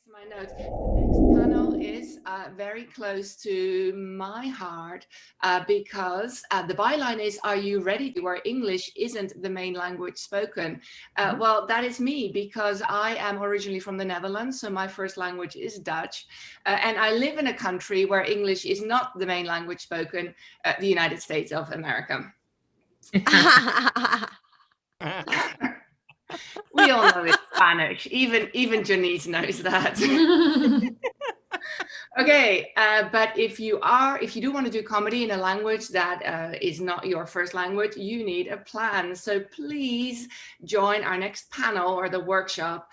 My notes. The next panel is very close to my heart because the byline is, "Are you ready?" Where English isn't the main language spoken. Well, that is me because I am originally from the Netherlands, so my first language is Dutch. And I live in a country where English is not the main language spoken, the United States of America. We all know it's Spanish. Even Janice knows that. Okay, but if you do want to do comedy in a language that is not your first language, you need a plan. So please join our next panel or the workshop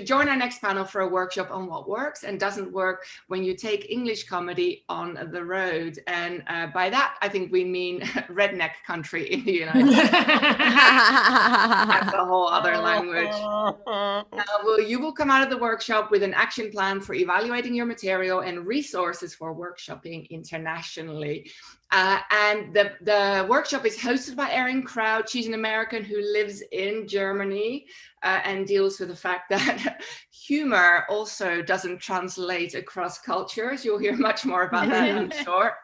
join our next panel for a workshop on what works and doesn't work when you take English comedy on the road. And by that, I think we mean redneck country in the United States. That's a whole other language. You will come out of the workshop with an action plan for evaluating your material and resources for workshopping internationally. And the workshop is hosted by Erin Crouch. She's an American who lives in Germany and deals with the fact that humor also doesn't translate across cultures. You'll hear much more about that, I'm sure.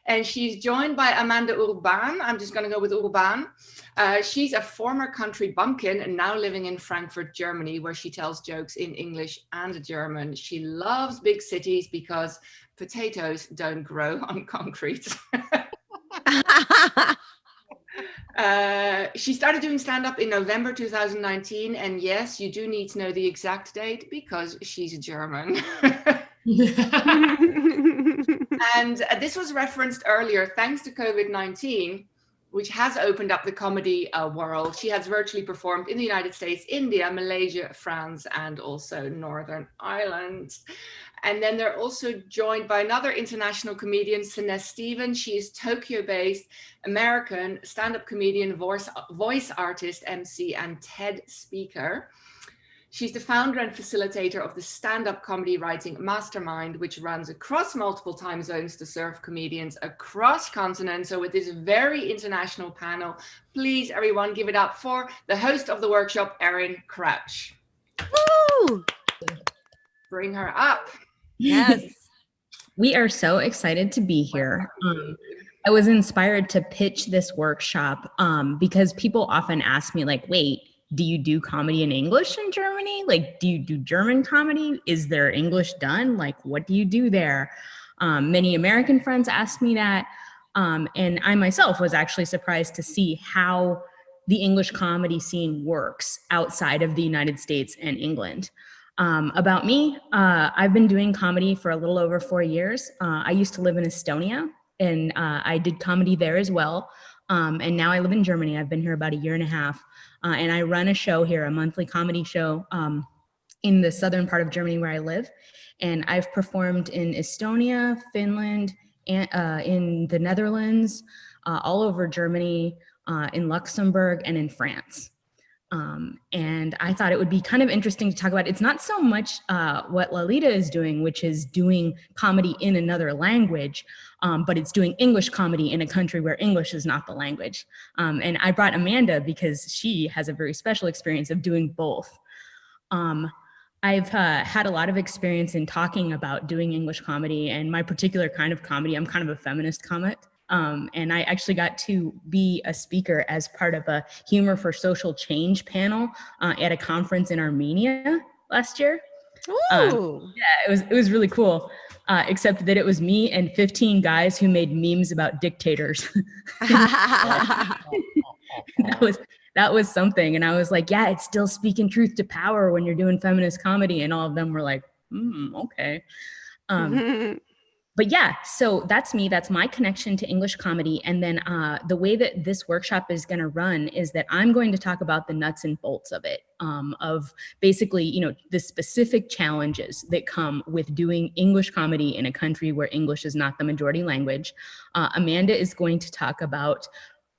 And she's joined by Amanda Urbane. I'm just going to go with Urbane. She's a former country bumpkin and now living in Frankfurt, Germany, where she tells jokes in English and German. She loves big cities because potatoes don't grow on concrete. She started doing stand-up in November 2019. And yes, you do need to know the exact date because she's German. And this was referenced earlier, thanks to COVID-19, which has opened up the comedy world. She has virtually performed in the United States, India, Malaysia, France, and also Northern Ireland. And then they're also joined by another international comedian, Soness Stevens. She is Tokyo-based American stand-up comedian, voice artist, MC, and TED speaker. She's the founder and facilitator of the stand-up comedy writing mastermind, which runs across multiple time zones to serve comedians across continents. So with this very international panel, please, everyone, give it up for the host of the workshop, Erin Crouch. Woo! Bring her up. Yes. We are so excited to be here. I was inspired to pitch this workshop because people often ask me, like, wait, do you do comedy in English in Germany? Like, do you do German comedy? Is there English done? Like, what do you do there? Many American friends asked me that. And I myself was actually surprised to see how the English comedy scene works outside of the United States and England. About me, I've been doing comedy for a little over 4 years. I used to live in Estonia and I did comedy there as well. And now I live in Germany. I've been here about 1.5 years. And I run a show here, a monthly comedy show in the southern part of Germany where I live. And I've performed in Estonia, Finland, and in the Netherlands, all over Germany, in Luxembourg, and in France. And I thought it would be kind of interesting to talk about. It's not so much what Lalita is doing, which is doing comedy in another language, but it's doing English comedy in a country where English is not the language. And I brought Amanda because she has a very special experience of doing both. I've had a lot of experience in talking about doing English comedy and my particular kind of comedy. I'm kind of a feminist comic. And I actually got to be a speaker as part of a Humor for Social Change panel at a conference in Armenia last year. Ooh. Yeah, it was really cool, except that it was me and 15 guys who made memes about dictators. That was something. And I was like, yeah, it's still speaking truth to power when you're doing feminist comedy. And all of them were like, okay. But yeah, so that's me. That's my connection to English comedy. And then the way that this workshop is going to run is that I'm going to talk about the nuts and bolts of it, of basically, you know, the specific challenges that come with doing English comedy in a country where English is not the majority language. Amanda is going to talk about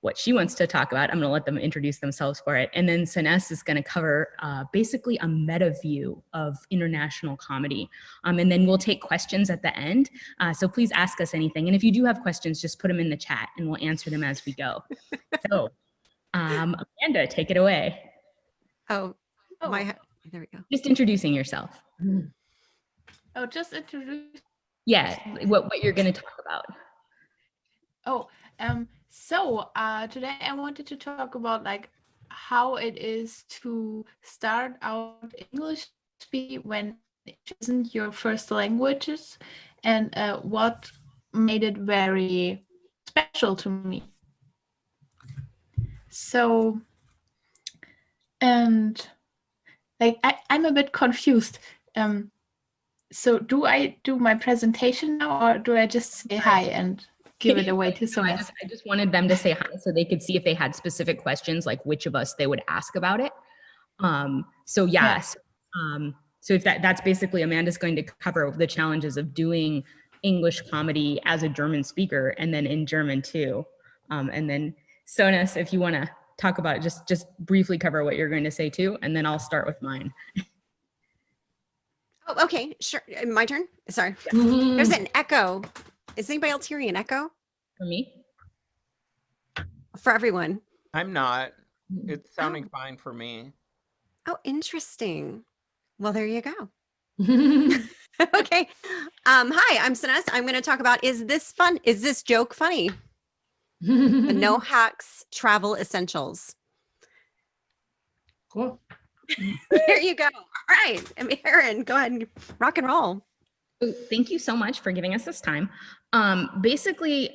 what she wants to talk about. I'm going to let them introduce themselves for it. And then Soness is going to cover basically a meta view of international comedy. And then we'll take questions at the end. So please ask us anything. And if you do have questions, just put them in the chat and we'll answer them as we go. So Amanda, take it away. There we go. Just introducing yourself. Oh, just introduce. Yeah, what you're going to talk about. Oh, so today I wanted to talk about like how it is to start out English speaking when it isn't your first languages, and what made it very special to me. So, and like I'm a bit confused. So do I do my presentation now, or do I just say hi and give it away to someone else? I just wanted them to say hi so they could see if they had specific questions, like which of us they would ask about it. So yes. So if that's basically Amanda's going to cover the challenges of doing English comedy as a German speaker and then in German too. And then Soness, if you want to talk about it, just briefly cover what you're going to say too, and then I'll start with mine. Oh, okay, sure. My turn. Sorry. There's an echo. Is anybody else hearing an echo? For me? For everyone. I'm not. It's sounding fine for me. Oh, interesting. Well, there you go. Okay. Hi, I'm Soness. I'm going to talk about, is this fun? Is this joke funny? The No Hacks Travel Essentials. Cool. There you go. All right. Erin, go ahead and rock and roll. Thank you so much for giving us this time. Basically,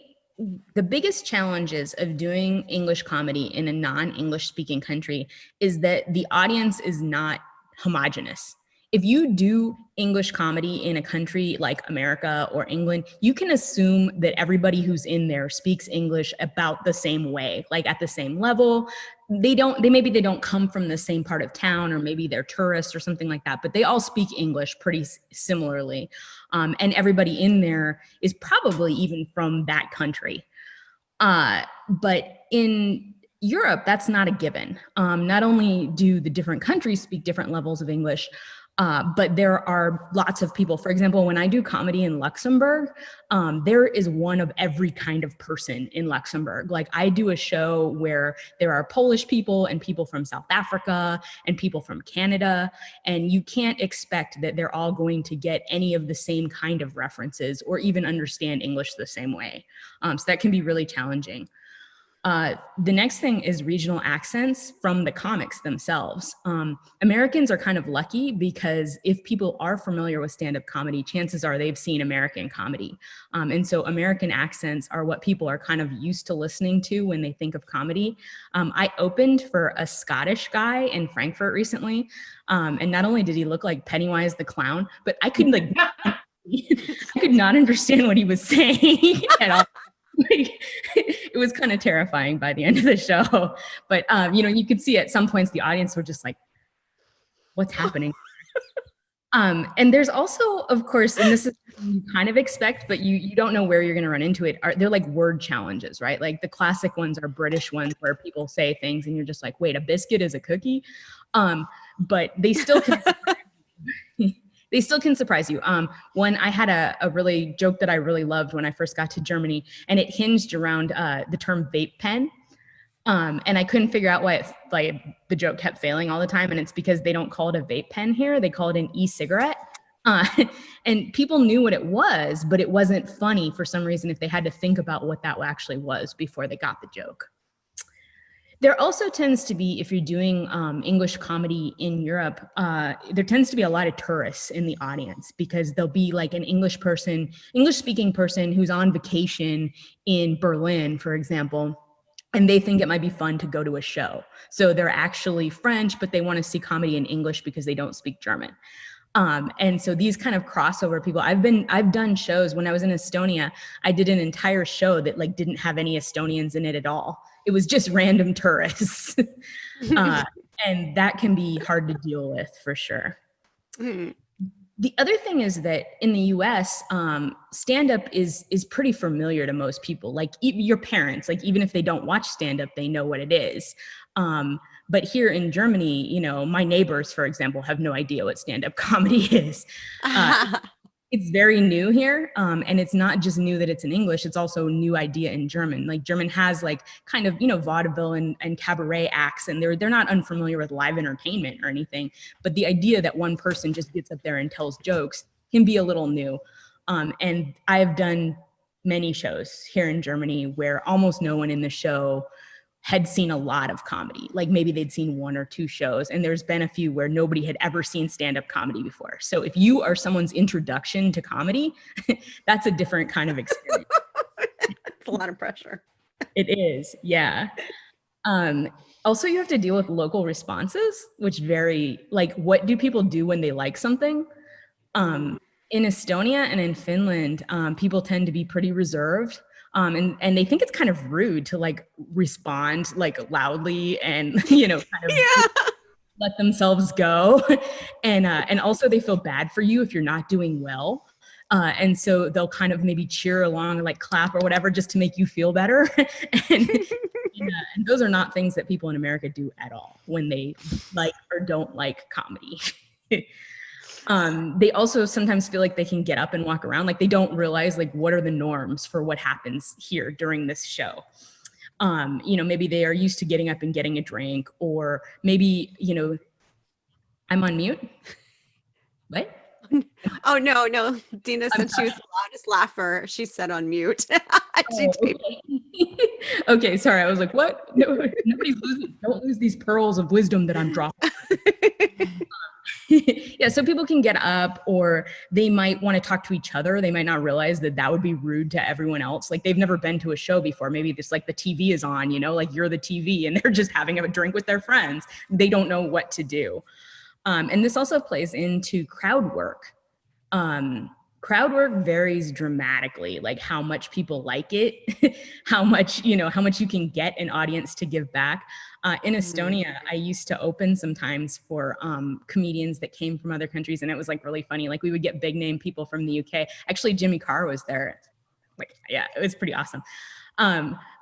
the biggest challenges of doing English comedy in a non-English speaking country is that the audience is not homogenous. If you do English comedy in a country like America or England, you can assume that everybody who's in there speaks English about the same way, like at the same level. Maybe they don't come from the same part of town, or maybe they're tourists or something like that, but they all speak English pretty similarly. And everybody in there is probably even from that country. But in Europe, that's not a given. Not only do the different countries speak different levels of English, but there are lots of people. For example, when I do comedy in Luxembourg, there is one of every kind of person in Luxembourg. Like I do a show where there are Polish people and people from South Africa and people from Canada, and you can't expect that they're all going to get any of the same kind of references or even understand English the same way. So that can be really challenging. The next thing is regional accents from the comics themselves. Americans are kind of lucky because if people are familiar with stand-up comedy, chances are they've seen American comedy. And so American accents are what people are kind of used to listening to when they think of comedy. I opened for a Scottish guy in Frankfurt recently. And not only did he look like Pennywise the Clown, but I could I could not understand what he was saying at all. It was kind of terrifying by the end of the show, but you could see at some points the audience were just like, what's happening? And there's also, of course, and this is something you kind of expect, but you don't know where you're going to run into it. They're like word challenges, right? Like the classic ones are British ones where people say things and you're just like, wait, a biscuit is a cookie? But they still can they still can surprise you. When I had a really joke that I really loved when I first got to Germany, and it hinged around the term vape pen. And I couldn't figure out why the joke kept failing all the time. And it's because they don't call it a vape pen here. They call it an e-cigarette. And people knew what it was, but it wasn't funny for some reason if they had to think about what that actually was before they got the joke. There also tends to be, if you're doing English comedy in Europe, there tends to be a lot of tourists in the audience because there'll be like an English-speaking person who's on vacation in Berlin, for example, and they think it might be fun to go to a show. So they're actually French, but they want to see comedy in English because they don't speak German. And so these kind of crossover people, I've done shows. When I was in Estonia, I did an entire show that like didn't have any Estonians in it at all. It was just random tourists. And that can be hard to deal with for sure. The other thing is that in the US, stand-up is pretty familiar to most people. Like even your parents, like even if they don't watch stand-up, they know what it is. But here in Germany, my neighbors, for example, have no idea what stand-up comedy is. It's very new here, and it's not just new that it's in English, it's also a new idea in German. Like German has like kind of, vaudeville and cabaret acts, and they're not unfamiliar with live entertainment or anything, but the idea that one person just gets up there and tells jokes can be a little new. And I've done many shows here in Germany where almost no one in the show had seen a lot of comedy. Like maybe they'd seen one or two shows, and there's been a few where nobody had ever seen stand-up comedy before. So if you are someone's introduction to comedy, that's a different kind of experience. It's a lot of pressure. It is, yeah. Also, you have to deal with local responses, which vary. Like, what do people do when they like something? In Estonia and in Finland, people tend to be pretty reserved. And they think it's kind of rude to like respond like loudly and, kind of let themselves go. And also they feel bad for you if you're not doing well. And so they'll kind of maybe cheer along, like clap or whatever, just to make you feel better. And those are not things that people in America do at all when they like or don't like comedy. They also sometimes feel like they can get up and walk around. Like they don't realize like what are the norms for what happens here during this show. Maybe they are used to getting up and getting a drink, or maybe, I'm on mute. What? Oh, no. Dina said she was the loudest laugher. She said on mute. Okay, sorry. I was like, what? No, don't lose these pearls of wisdom that I'm dropping. Yeah, so people can get up, or they might want to talk to each other. They might not realize that would be rude to everyone else. Like they've never been to a show before. Maybe just like the TV is on, like you're the TV, and they're just having a drink with their friends. They don't know what to do. And this also plays into crowd work. Crowd work varies dramatically, like how much people like it, how much you can get an audience to give back. In Estonia, I used to open sometimes for comedians that came from other countries, and it was like really funny. Like we would get big name people from the UK. Actually, Jimmy Carr was there. Like, yeah, it was pretty awesome.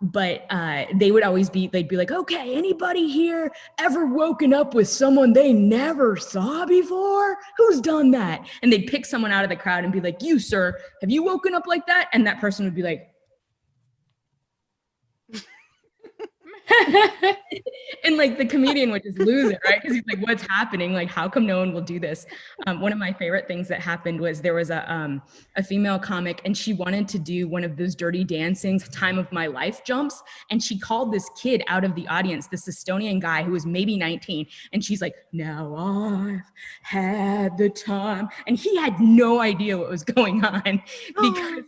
But they would always they'd be like, okay, anybody here ever woken up with someone they never saw before? Who's done that? And they'd pick someone out of the crowd and be like, you, sir, have you woken up like that? And that person would be like, and like the comedian would just lose it, right? Because he's like, what's happening? Like, how come no one will do this? One of my favorite things that happened was there was a female comic, and she wanted to do one of those Dirty Dancing's Time of My Life jumps. And she called this kid out of the audience, this Estonian guy who was maybe 19. And she's like, now I've had the time. And he had no idea what was going on because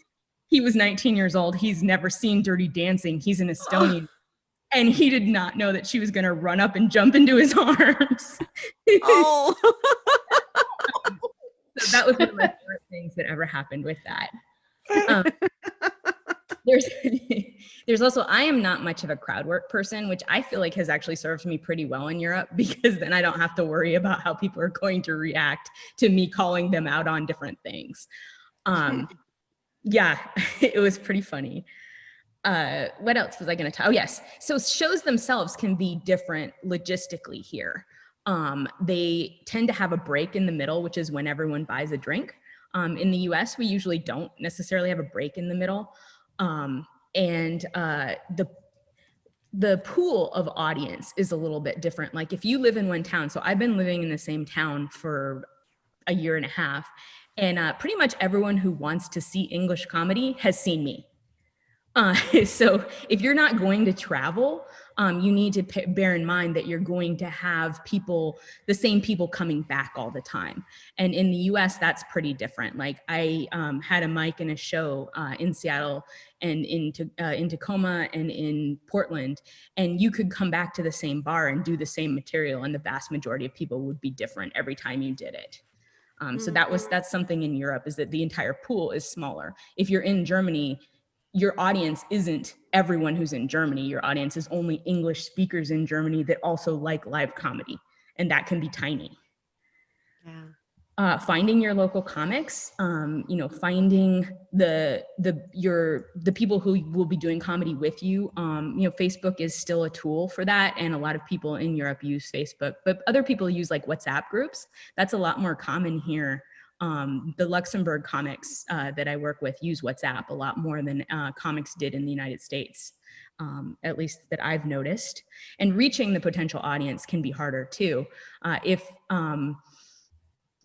he was 19 years old. He's never seen Dirty Dancing. He's an Estonian. And he did not know that she was going to run up and jump into his arms. Oh. So that was one of my favorite things that ever happened with that. There's also, I am not much of a crowd work person, which I feel like has actually served me pretty well in Europe, because then I don't have to worry about how people are going to react to me calling them out on different things. Yeah, it was pretty funny. What else was I going to tell? Oh, yes. So shows themselves can be different logistically here. They tend to have a break in the middle, which is when everyone buys a drink. In the US, we usually don't necessarily have a break in the middle. And the pool of audience is a little bit different. Like if you live in one town, so I've been living in the same town for a year and a half, and pretty much everyone who wants to see English comedy has seen me. So if you're not going to travel, you need to bear in mind that you're going to have the same people coming back all the time. And in the US, that's pretty different. Like I had a mic in a show in Seattle and in Tacoma and in Portland, and you could come back to the same bar and do the same material, and the vast majority of people would be different every time you did it. So that's something in Europe, is that the entire pool is smaller. If you're in Germany, your audience isn't everyone who's in Germany. Your audience is only English speakers in Germany that also like live comedy, and that can be tiny. Yeah. Finding your local comics, finding the people who will be doing comedy with you. Facebook is still a tool for that, and a lot of people in Europe use Facebook, but other people use like WhatsApp groups. That's a lot more common here. The Luxembourg comics that I work with use WhatsApp a lot more than comics did in the United States, at least that I've noticed. And reaching the potential audience can be harder too. If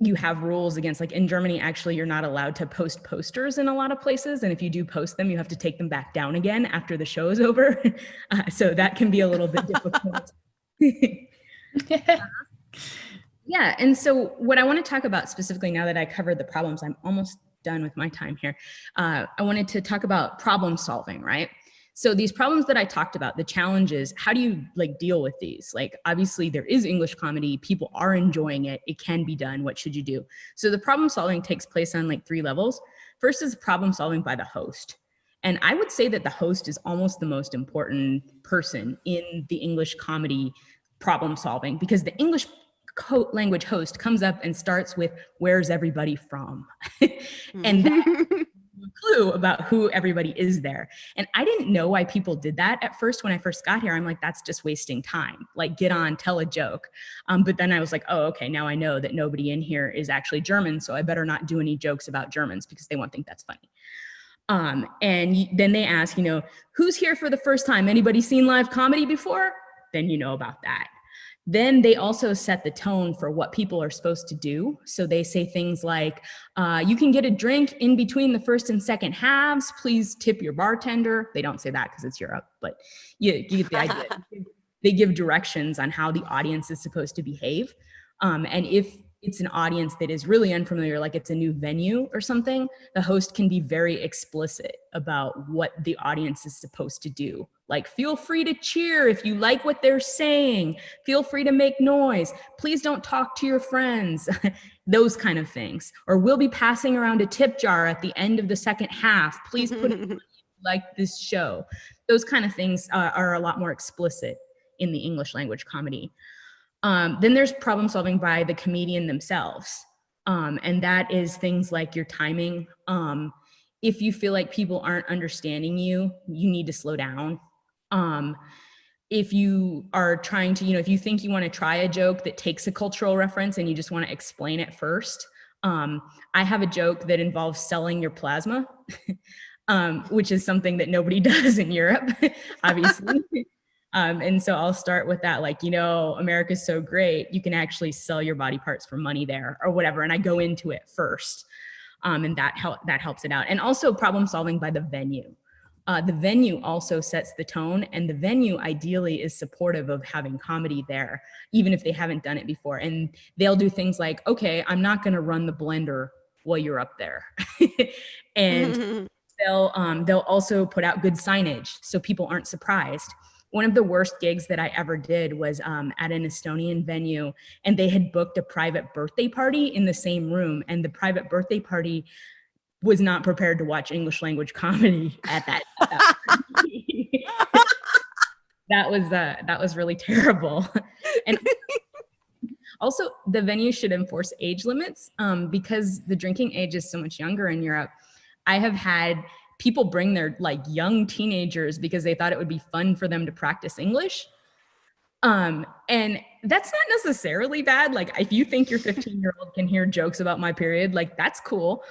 you have rules against, like in Germany, actually, you're not allowed to post posters in a lot of places. And if you do post them, you have to take them back down again after the show is over. So that can be a little bit difficult. Yeah, and so what I want to talk about specifically, now that I covered the problems, I'm almost done with my time here. I wanted to talk about problem solving, right? So these problems that I talked about, the challenges, how do you like deal with these? Like, obviously there is English comedy, people are enjoying it, it can be done, what should you do? So the problem solving takes place on like 3 levels. First is problem solving by the host. And I would say that the host is almost the most important person in the English comedy problem solving, because the English language host comes up and starts with, where's everybody from? And that clue about who everybody is there. And I didn't know why people did that at first. When I first got here, I'm like, that's just wasting time. Like, get on, tell a joke. But then I was like, oh, okay, now I know that nobody in here is actually German, so I better not do any jokes about Germans because they won't think that's funny. And then they ask, who's here for the first time? Anybody seen live comedy before? Then you know about that. Then they also set the tone for what people are supposed to do. So they say things like, you can get a drink in between the first and second halves. Please tip your bartender. They don't say that because it's Europe, but you get the idea. They give directions on how the audience is supposed to behave. And if it's an audience that is really unfamiliar, like it's a new venue or something, the host can be very explicit about what the audience is supposed to do. Like, feel free to cheer if you like what they're saying. Feel free to make noise. Please don't talk to your friends. Those kind of things. Or we'll be passing around a tip jar at the end of the second half. Please put it if you like this show. Those kind of things are a lot more explicit in the English language comedy. Then there's problem solving by the comedian themselves. And that is things like your timing. If you feel like people aren't understanding you, you need to slow down. If you are trying to, if you think you want to try a joke that takes a cultural reference and you just want to explain it first, I have a joke that involves selling your plasma, which is something that nobody does in Europe, obviously. And so I'll start with that, like, America's so great, you can actually sell your body parts for money there or whatever. And I go into it first. And that helps it out. And also problem solving by the venue. The venue also sets the tone, and the venue ideally is supportive of having comedy there, even if they haven't done it before. And they'll do things like, okay, I'm not going to run the blender while you're up there. And they'll also put out good signage so people aren't surprised. One of the worst gigs that I ever did was at an Estonian venue, and they had booked a private birthday party in the same room, and the private birthday party was not prepared to watch English language comedy at that party. That was really terrible. And also, the venue should enforce age limits because the drinking age is so much younger in Europe. I have had people bring their like young teenagers because they thought it would be fun for them to practice English. And that's not necessarily bad. Like, if you think your 15-year-old can hear jokes about my period, like, that's cool.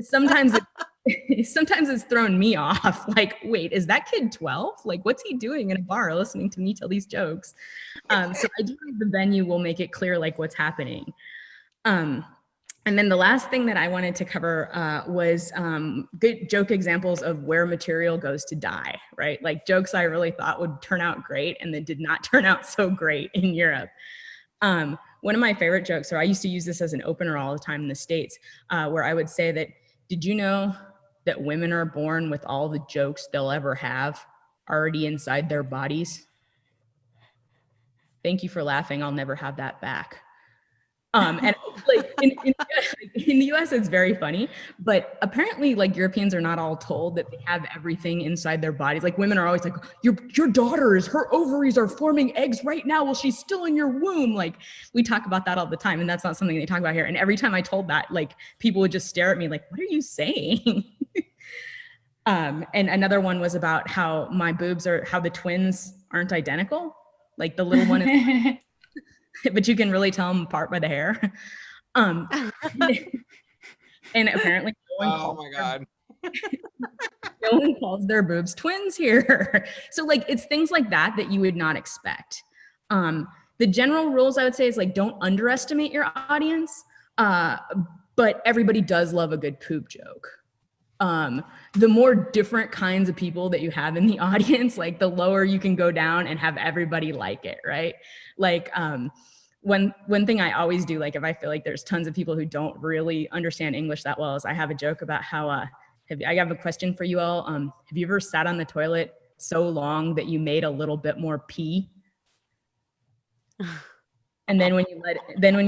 Sometimes it's thrown me off. Like, wait, is that kid 12? Like, what's he doing in a bar listening to me tell these jokes? So I do think the venue will make it clear, like, what's happening. And then the last thing that I wanted to cover was good joke examples of where material goes to die, right? Like jokes I really thought would turn out great and that did not turn out so great in Europe. One of my favorite jokes, or I used to use this as an opener all the time in the States, where I would say that, did you know that women are born with all the jokes they'll ever have already inside their bodies? Thank you for laughing. I'll never have that back. And like in the US, it's very funny, but apparently like Europeans are not all told that they have everything inside their bodies. Like women are always like, your daughter her ovaries are forming eggs right now while she's still in your womb. Like we talk about that all the time, and that's not something they talk about here. And every time I told that, like people would just stare at me like, what are you saying? And another one was about how my boobs how the twins aren't identical. Like the little one is but you can really tell them apart by the hair. Um, and apparently Oh my God. no one calls their boobs twins here. So like, it's things like that that you would not expect. The general rules I would say is like, don't underestimate your audience. But everybody does love a good poop joke. The more different kinds of people that you have in the audience, like the lower you can go down and have everybody like it, right? Like, one thing I always do, like if I feel like there's tons of people who don't really understand English that well, is I have a joke about how, I have a question for you all. Have you ever sat on the toilet so long that you made a little bit more pee? And then when you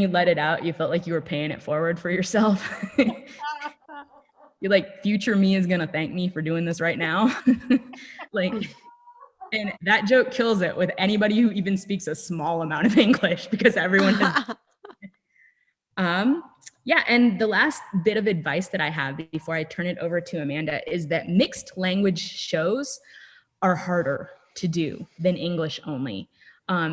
let it out, you felt like you were paying it forward for yourself. You're like, future me is gonna thank me for doing this right now. Like, and that joke kills it with anybody who even speaks a small amount of English, because everyone has. Yeah, and the last bit of advice that I have before I turn it over to Amanda is that mixed language shows are harder to do than English only.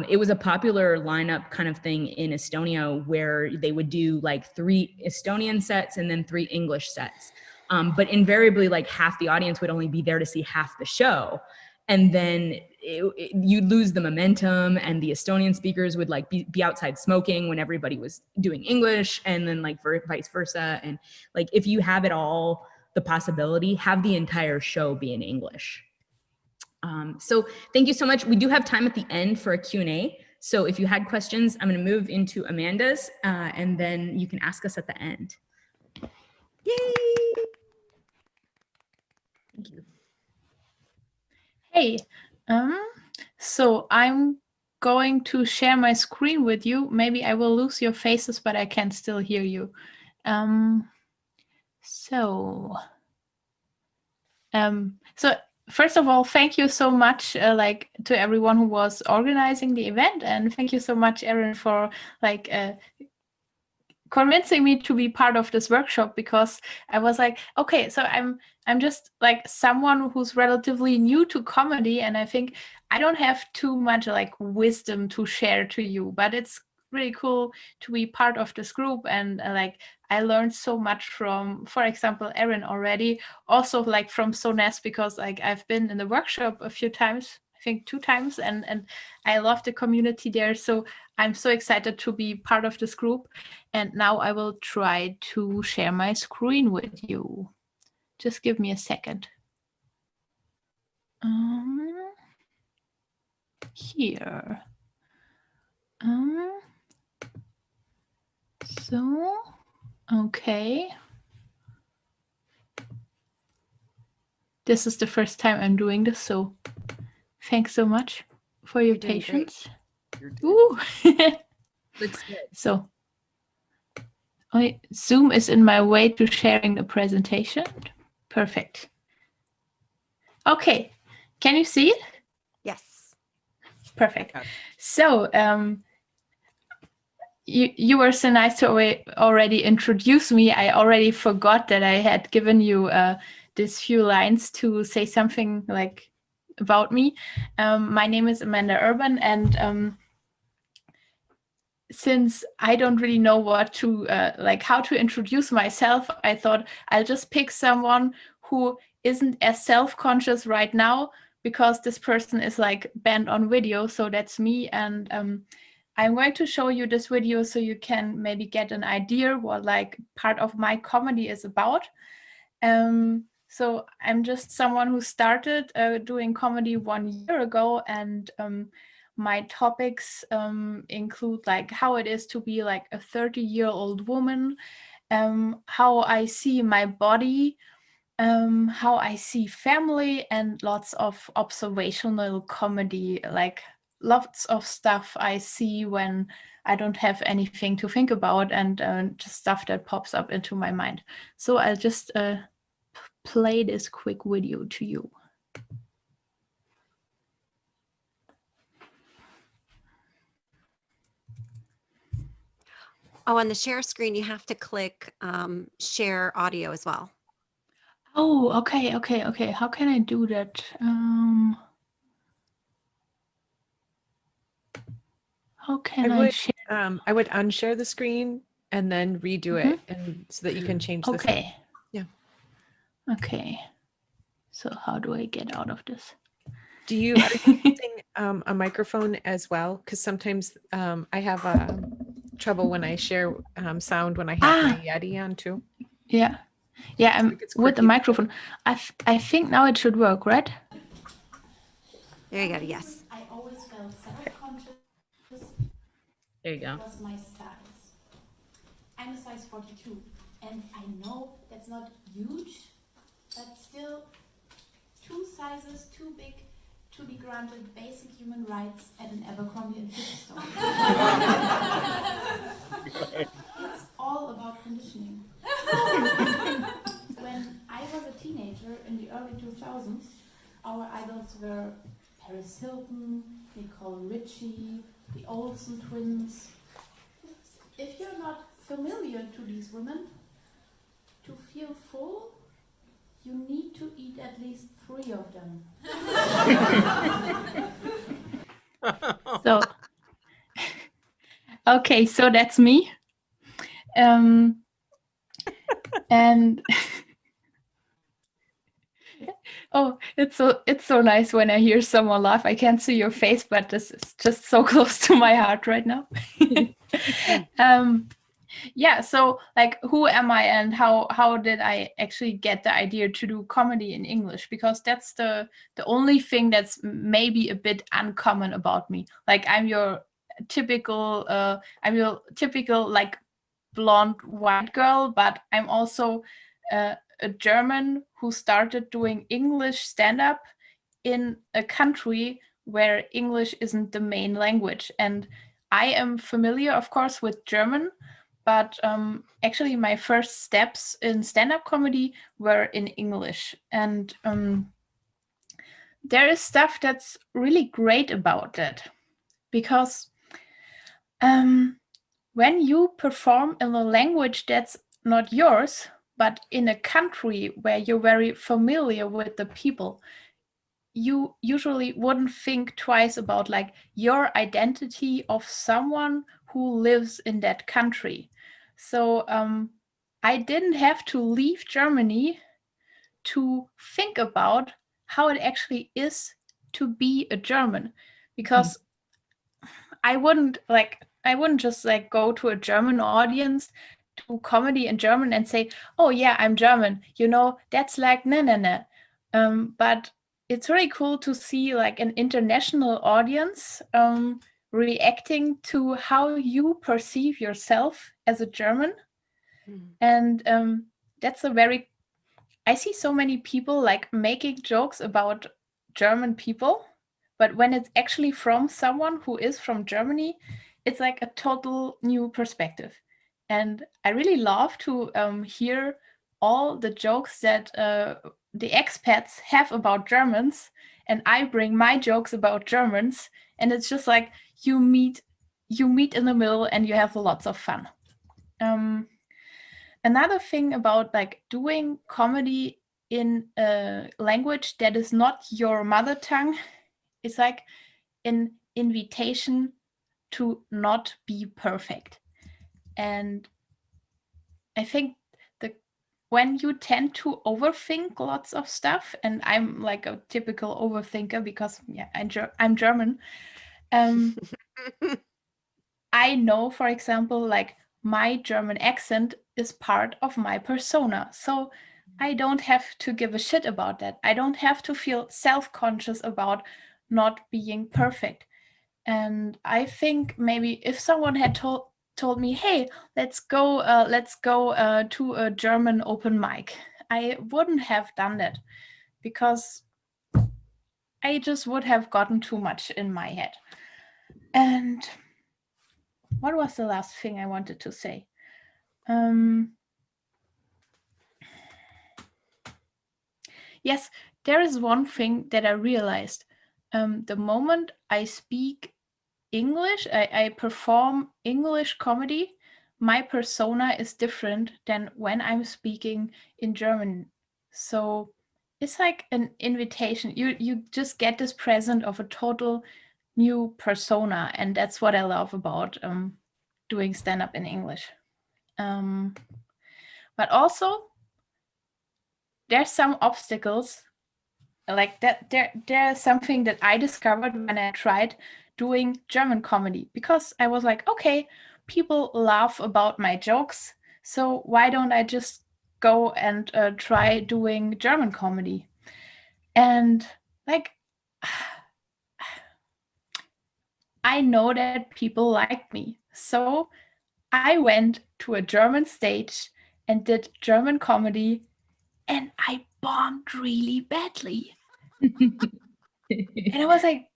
It was a popular lineup kind of thing in Estonia where they would do like 3 Estonian sets and then 3 English sets. But invariably, like half the audience would only be there to see half the show. And then you'd lose the momentum, and the Estonian speakers would like be outside smoking when everybody was doing English, and then like vice versa. And like, if you have it all, the possibility, have the entire show be in English. So thank you so much. We do have time at the end for a Q&A. So if you had questions, I'm going to move into Amanda's, and then you can ask us at the end. Yay! Thank you. Hey, so I'm going to share my screen with you. Maybe I will lose your faces, but I can still hear you. So first of all, thank you so much, like to everyone who was organizing the event, and thank you so much, Erin, for like convincing me to be part of this workshop, because I was like, okay, so I'm just like someone who's relatively new to comedy, and I think I don't have too much like wisdom to share to you, but it's really cool to be part of this group. And like I learned so much from, for example, Erin already, also like from Soness, because like I've been in the workshop a few times, I think 2 times, and I love the community there. So I'm so excited to be part of this group. And now I will try to share my screen with you. Just give me a second. Here. So, okay. This is the first time I'm doing this, so thanks so much for your patience. Ooh. Looks good. So, Zoom is in my way to sharing the presentation. Perfect. Okay, can you see it? Yes. Perfect. So, you were so nice to already introduce me. I already forgot that I had given you these few lines to say something like about me. My name is Amanda Urbane, and since I don't really know what to like how to introduce myself, I thought I'll just pick someone who isn't as self-conscious right now, because this person is like banned on video. So that's me, and I'm going to show you this video so you can maybe get an idea what like part of my comedy is about. So I'm just someone who started doing comedy 1 year ago, and my topics include like how it is to be like a 30-year-old woman, how I see my body, how I see family, and lots of observational comedy, like lots of stuff I see when I don't have anything to think about, and just stuff that pops up into my mind. So I'll just play this quick video to you. Oh, on the share screen, you have to click share audio as well. Oh, okay. How can I do that? How can I share? I would unshare the screen and then redo it, and so that you can change the sound. Okay. Yeah. Okay. So how do I get out of this? Are you using a microphone as well? Because sometimes I have trouble when I share sound when I have my Yeti on too. Yeah. Yeah, I'm with the microphone. I think now it should work, right? There you go. Yes. I always felt self-conscious. There you go. Was my size. I'm a size 42, and I know that's not huge, but still 2 sizes too big to be granted basic human rights at an Abercrombie and Fitch store. It's all about conditioning. When I was a teenager in the early 2000s, our idols were Paris Hilton, Nicole Richie, the Olsen twins. If you're not familiar to these women, to feel full, you need to eat at least 3 of them. So, okay, so that's me. And oh, it's so nice when I hear someone laugh. I can't see your face, but this is just so close to my heart right now. Yeah, so like, who am I, and how did I actually get the idea to do comedy in English? Because that's the only thing that's maybe a bit uncommon about me. Like, I'm your typical like blonde white girl, but I'm also a German who started doing English stand-up in a country where English isn't the main language. And I am familiar, of course, with German, but actually my first steps in stand-up comedy were in English. And there is stuff that's really great about that, because when you perform in a language that's not yours, but in a country where you're very familiar with the people, you usually wouldn't think twice about like your identity of someone who lives in that country. So I didn't have to leave Germany to think about how it actually is to be a German, because I wouldn't just like go to a German audience, do comedy in German and say, oh yeah, I'm German, that's like nah. But it's really cool to see like an international audience reacting to how you perceive yourself as a German. And that's I see so many people like making jokes about German people, but when it's actually from someone who is from Germany, it's like a total new perspective. And I really love to hear all the jokes that the expats have about Germans, and I bring my jokes about Germans, and it's just like you meet in the middle and you have lots of fun. Another thing about like doing comedy in a language that is not your mother tongue is like an invitation to not be perfect. And I think when you tend to overthink lots of stuff, and I'm like a typical overthinker because I'm German. I know, for example, like my German accent is part of my persona. So I don't have to give a shit about that. I don't have to feel self-conscious about not being perfect. And I think maybe if someone had told me, hey, let's go to a German open mic, I wouldn't have done that, because I just would have gotten too much in my head. And what was the last thing I wanted to say? Yes, there is one thing that I realized. The moment I speak English, I perform English comedy, my persona is different than when I'm speaking in German. So it's like an invitation. You just get this present of a total new persona, and that's what I love about doing stand-up in English. But also, there's some obstacles like that. There's something that I discovered when I tried doing German comedy, because I was like, okay, people laugh about my jokes, so why don't I just go and try doing German comedy? And like, I know that people like me, so I went to a German stage and did German comedy, and I bombed really badly. And I was like,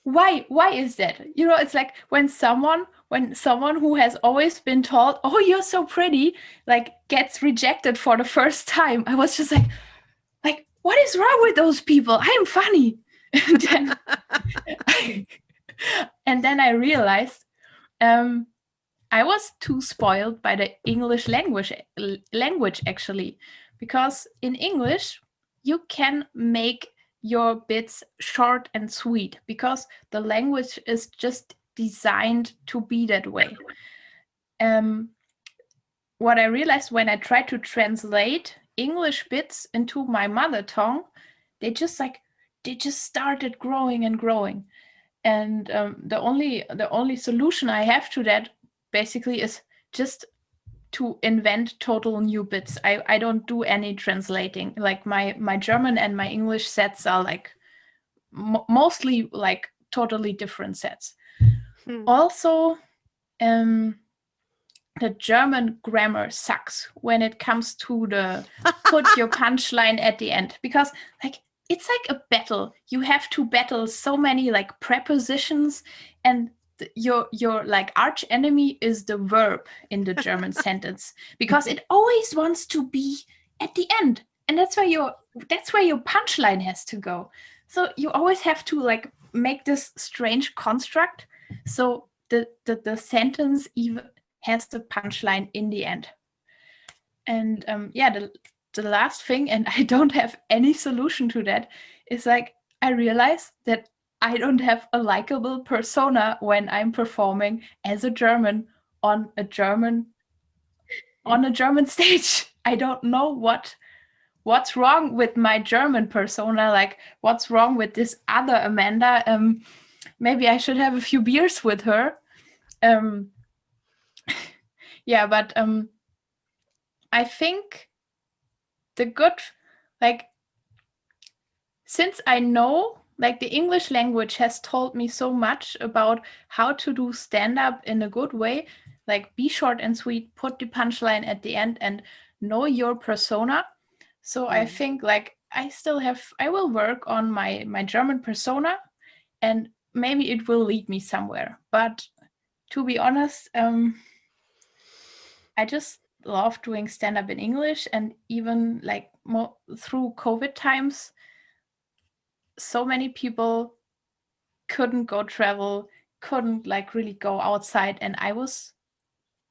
why is that? You know, it's like when someone who has always been told, "Oh, you're so pretty," like gets rejected for the first time. I was just like, what is wrong with those people? I am funny. And then I realized I was too spoiled by the English language actually, because in English you can make your bits short and sweet because the language is just designed to be that way. What I realized when I tried to translate English bits into my mother tongue, they just started growing and growing. And the only solution I have to that basically is just to invent total new bits. I don't do any translating. Like my German and my English sets are like mostly like totally different sets. Also, the German grammar sucks when it comes to the put your punchline at the end, because like it's like a battle. You have to battle so many like prepositions, and your like arch enemy is the verb in the German sentence, because it always wants to be at the end, and that's where your punchline has to go. So you always have to like make this strange construct so the sentence even has the punchline in the end. And the last thing, and I don't have any solution to that, is like I realize that I don't have a likable persona when I'm performing as a German on a German stage. I don't know what's wrong with my German persona. Like, what's wrong with this other Amanda? Maybe I should have a few beers with her. Yeah, but I think the good, like, since I know, like, the English language has told me so much about how to do stand-up in a good way, like be short and sweet, put the punchline at the end, and know your persona. So I think like I will work on my German persona, and maybe it will lead me somewhere. But to be honest, I just love doing stand-up in English, and even like through COVID times, so many people couldn't go travel, couldn't like really go outside, and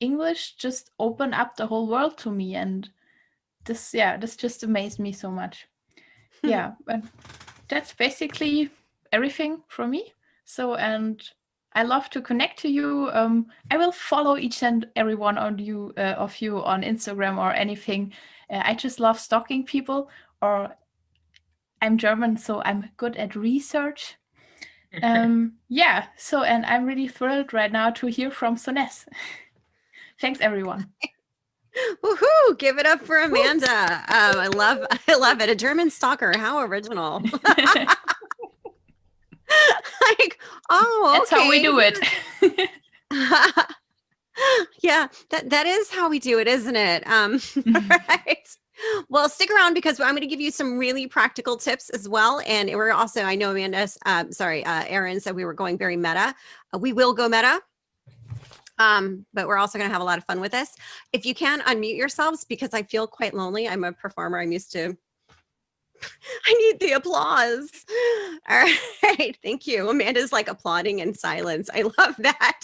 English just opened up the whole world to me, and this just amazed me so much. Yeah, but that's basically everything from me. So, and I love to connect to you. I will follow each and every one of you on Instagram or anything. I just love stalking people, or I'm German, so I'm good at research. Yeah, so, and I'm really thrilled right now to hear from Soness. Thanks, everyone. Woohoo! Give it up for Amanda. I love it. A German stalker. How original. Like, oh, That's how we do it. Yeah, that is how we do it, isn't it? Right. Well, stick around because I'm going to give you some really practical tips as well. And we're also, I know Amanda, Erin said we were going very meta. We will go meta. But we're also going to have a lot of fun with this. If you can unmute yourselves, because I feel quite lonely. I'm a performer. I'm used to, I need the applause. All right. Thank you. Amanda's like applauding in silence. I love that.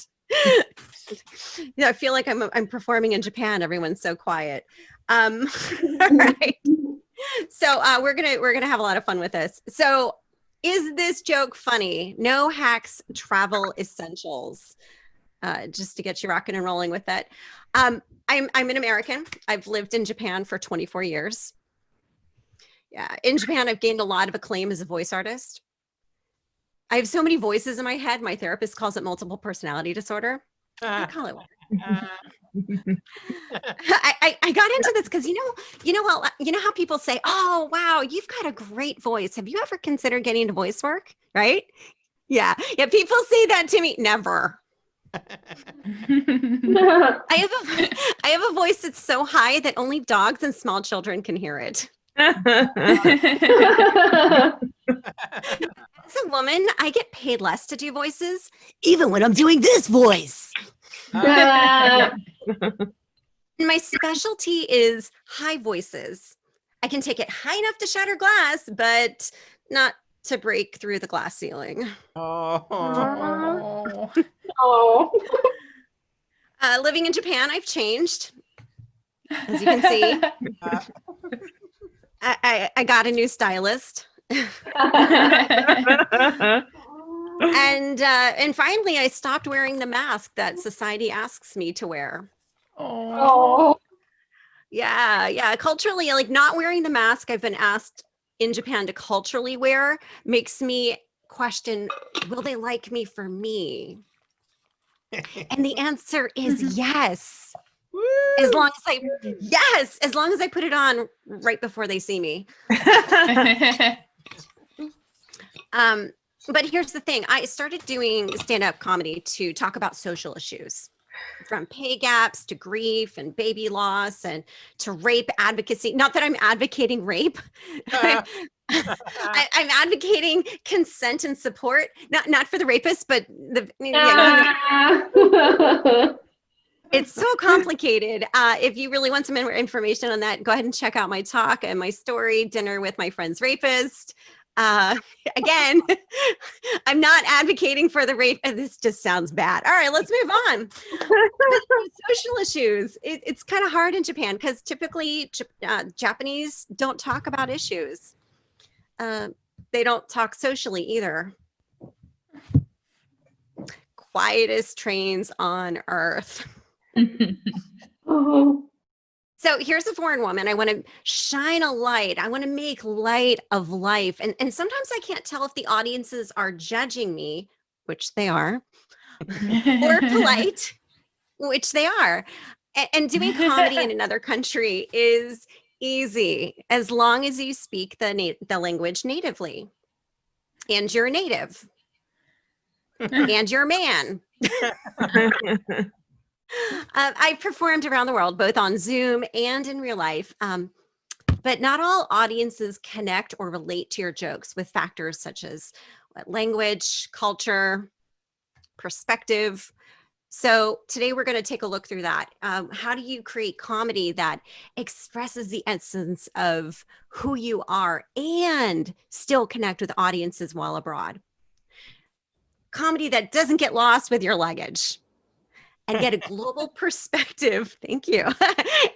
Yeah, I feel like I'm performing in Japan. Everyone's so quiet. All right. So we're gonna have a lot of fun with this. So, is this joke funny? No hacks, travel essentials. just to get you rocking and rolling with it. I'm an American. I've lived in Japan for 24 years. Yeah, in Japan, I've gained a lot of acclaim as a voice artist. I have so many voices in my head. My therapist calls it multiple personality disorder. I call it. I got into this because you know how people say, "Oh, wow, you've got a great voice. Have you ever considered getting into voice work?" Right? Yeah. People say that to me. Never. I have a voice that's so high that only dogs and small children can hear it. As a woman, I get paid less to do voices, even when I'm doing this voice. My specialty is high voices. I can take it high enough to shatter glass, but not to break through the glass ceiling. Oh. Living in Japan, I've changed. As you can see, I got a new stylist. And finally, I stopped wearing the mask that society asks me to wear. Oh. Yeah. Culturally, like not wearing the mask I've been asked in Japan to culturally wear makes me question, will they like me for me? And the answer is yes. As long as I put it on right before they see me. But here's the thing. I started doing stand-up comedy to talk about social issues, from pay gaps to grief and baby loss and to rape advocacy. Not that I'm advocating rape. I'm advocating consent and support, not for the rapist, but it's so complicated. If you really want some more information on that, go ahead and check out my talk and my story, Dinner with My Friend's Rapist. Again, I'm not advocating for the rape. This just sounds bad. All right, let's move on. Social issues. It's kind of hard in Japan because typically Japanese don't talk about issues. They don't talk socially either. Quietest trains on earth. So here's a foreign woman. I want to shine a light. I want to make light of life. And sometimes I can't tell if the audiences are judging me, which they are, or polite, which they are. And doing comedy in another country is easy as long as you speak the language natively. And you're a native. And you're a man. I've performed around the world, both on Zoom and in real life. But not all audiences connect or relate to your jokes with factors such as language, culture, perspective. So today we're going to take a look through that. How do you create comedy that expresses the essence of who you are and still connect with audiences while abroad? Comedy that doesn't get lost with your luggage. And get a global perspective. Thank you.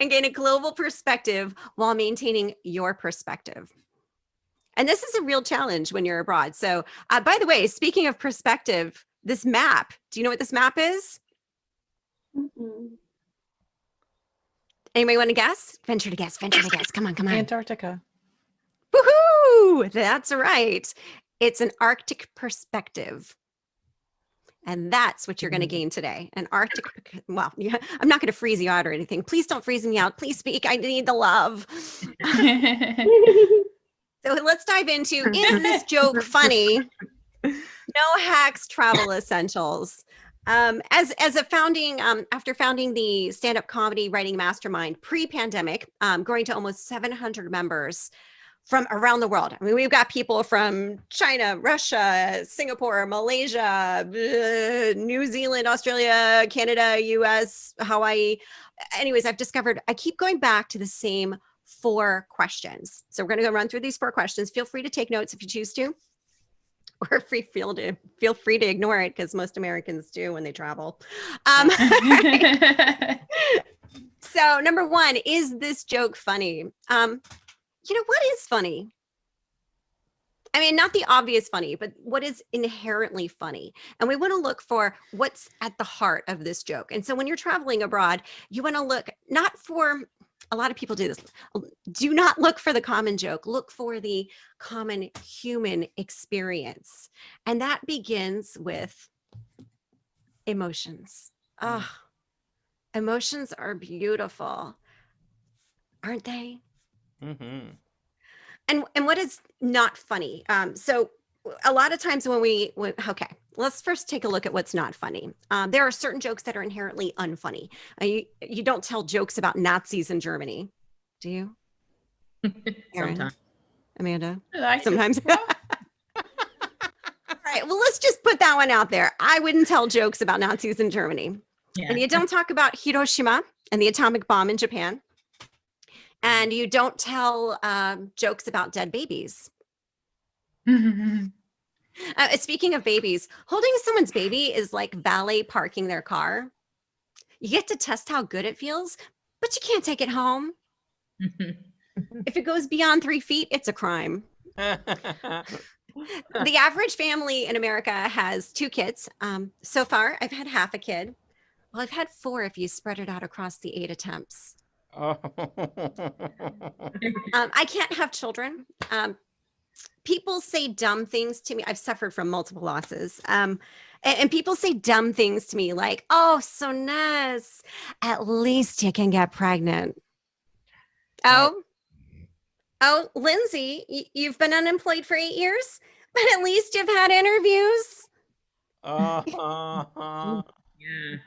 And gain a global perspective while maintaining your perspective. And this is a real challenge when you're abroad. So, by the way, speaking of perspective, this map, do you know what this map is? Anybody want to guess? Venture to guess. Come on. Antarctica. Woohoo! That's right. It's an Arctic perspective. And that's what you're going to gain today. An Arctic, well, yeah, I'm not going to freeze you out or anything. Please don't freeze me out. Please speak. I need the love. So let's dive into, is this joke funny? No hacks, travel essentials. As a founding, after founding the stand-up comedy writing mastermind pre-pandemic, growing to almost 700 members, from around the world. I mean, we've got people from China, Russia, Singapore, Malaysia, New Zealand, Australia, Canada, US, Hawaii. Anyways, I've discovered I keep going back to the same 4 questions. So we're going to go run through these 4 questions. Feel free to take notes if you choose to, or feel free to ignore it because most Americans do when they travel. So number 1, is this joke funny? What is funny? I mean, not the obvious funny, but what is inherently funny. And we want to look for what's at the heart of this joke. And so when you're traveling abroad, you want to look not for, a lot of people do this, do not look for the common joke, look for the common human experience. And that begins with emotions. Oh, emotions are beautiful, aren't they? Mm-hmm. And what is not funny? So a lot of times okay, let's first take a look at what's not funny. There are certain jokes that are inherently unfunny. You don't tell jokes about Nazis in Germany, do you? Erin? Sometimes. Amanda? Like Sometimes. yeah. All right, well, let's just put that one out there. I wouldn't tell jokes about Nazis in Germany. Yeah. And you don't talk about Hiroshima and the atomic bomb in Japan. And you don't tell jokes about dead babies. Speaking of babies, holding someone's baby is like valet parking their car. You get to test how good it feels, but you can't take it home. If it goes beyond 3 feet, it's a crime. The average family in America has 2 kids. So far, I've had half a kid. Well, I've had 4 if you spread it out across the 8 attempts. I can't have children. People say dumb things to me. I've suffered from multiple losses. And people say dumb things to me like, oh, Soness, at least you can get pregnant. Oh, Lindsay, you've been unemployed for 8 years, but at least you've had interviews. Yeah.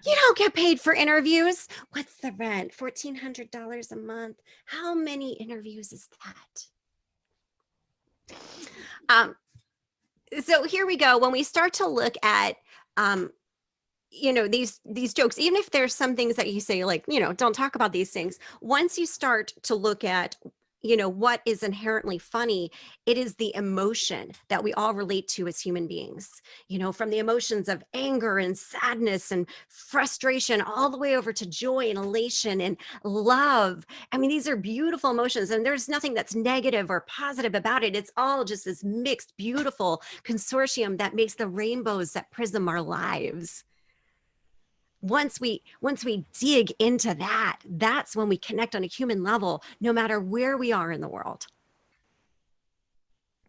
You don't get paid for interviews. What's the rent? $1,400 a month. How many interviews is that? So here we go. When we start to look at, these jokes, even if there's some things that you say, like, don't talk about these things. Once you start to look at, what is inherently funny, it is the emotion that we all relate to as human beings, from the emotions of anger and sadness and frustration, all the way over to joy and elation and love. I mean, these are beautiful emotions, and there's nothing that's negative or positive about it. It's all just this mixed, beautiful consortium that makes the rainbows that prism our lives. Once we dig into that, that's when we connect on a human level, no matter where we are in the world.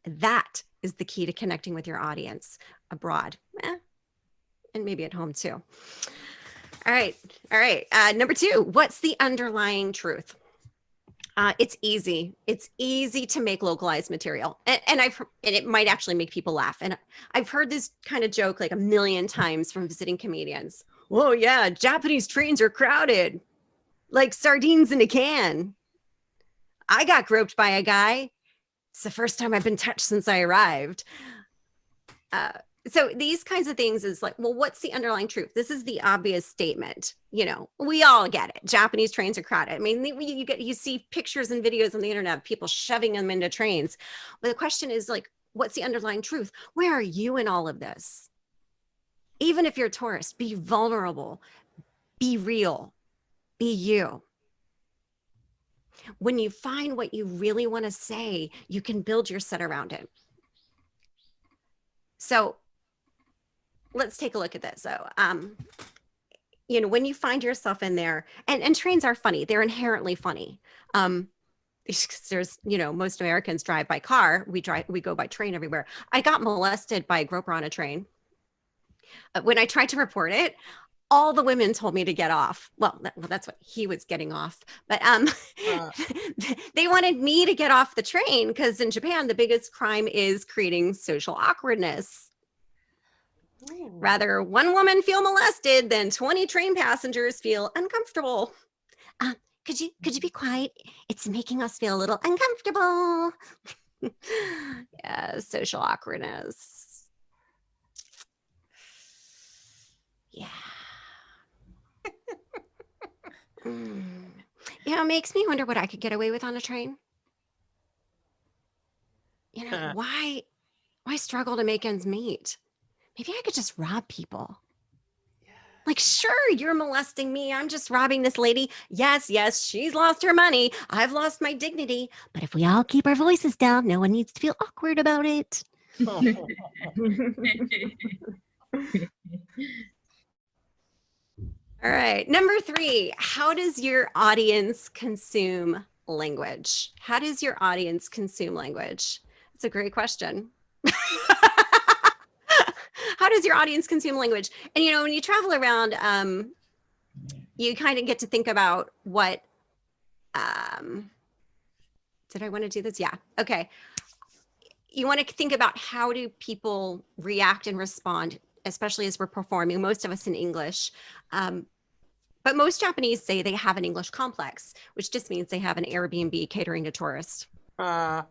That is the key to connecting with your audience abroad, and maybe at home too. All right. Number 2, what's the underlying truth? It's easy. It's easy to make localized material, and it might actually make people laugh. And I've heard this kind of joke like a million times from visiting comedians. Oh yeah, Japanese trains are crowded, like sardines in a can. I got groped by a guy. It's the first time I've been touched since I arrived. So these kinds of things is like, well, what's the underlying truth? This is the obvious statement. We all get it. Japanese trains are crowded. I mean, you see pictures and videos on the internet of people shoving them into trains. But the question is like, what's the underlying truth? Where are you in all of this? Even if you're a tourist, be vulnerable, be real, be you. When you find what you really want to say, you can build your set around it. So let's take a look at this. So, when you find yourself in there, and trains are funny, they're inherently funny. There's, most Americans drive by car. We go by train everywhere. I got molested by a groper on a train. When I tried to report it, all the women told me to get off. Well, that's what he was getting off. But they wanted me to get off the train because in Japan, the biggest crime is creating social awkwardness. Ooh. Rather, one woman feel molested than 20 train passengers feel uncomfortable. Could you be quiet? It's making us feel a little uncomfortable. Yeah, social awkwardness. Yeah. It makes me wonder what I could get away with on a train. Why struggle to make ends meet? Maybe I could just rob people. Like, sure, you're molesting me. I'm just robbing this lady. Yes, yes, she's lost her money. I've lost my dignity. But if we all keep our voices down, no one needs to feel awkward about it. All right. Number 3, how does your audience consume language? How does your audience consume language? That's a great question. How does your audience consume language? And, when you travel around, you kind of get to think about what, did I want to do this? Yeah. Okay. You want to think about how do people react and respond, especially as we're performing, most of us in English. But most Japanese say they have an English complex, which just means they have an Airbnb catering to tourists. While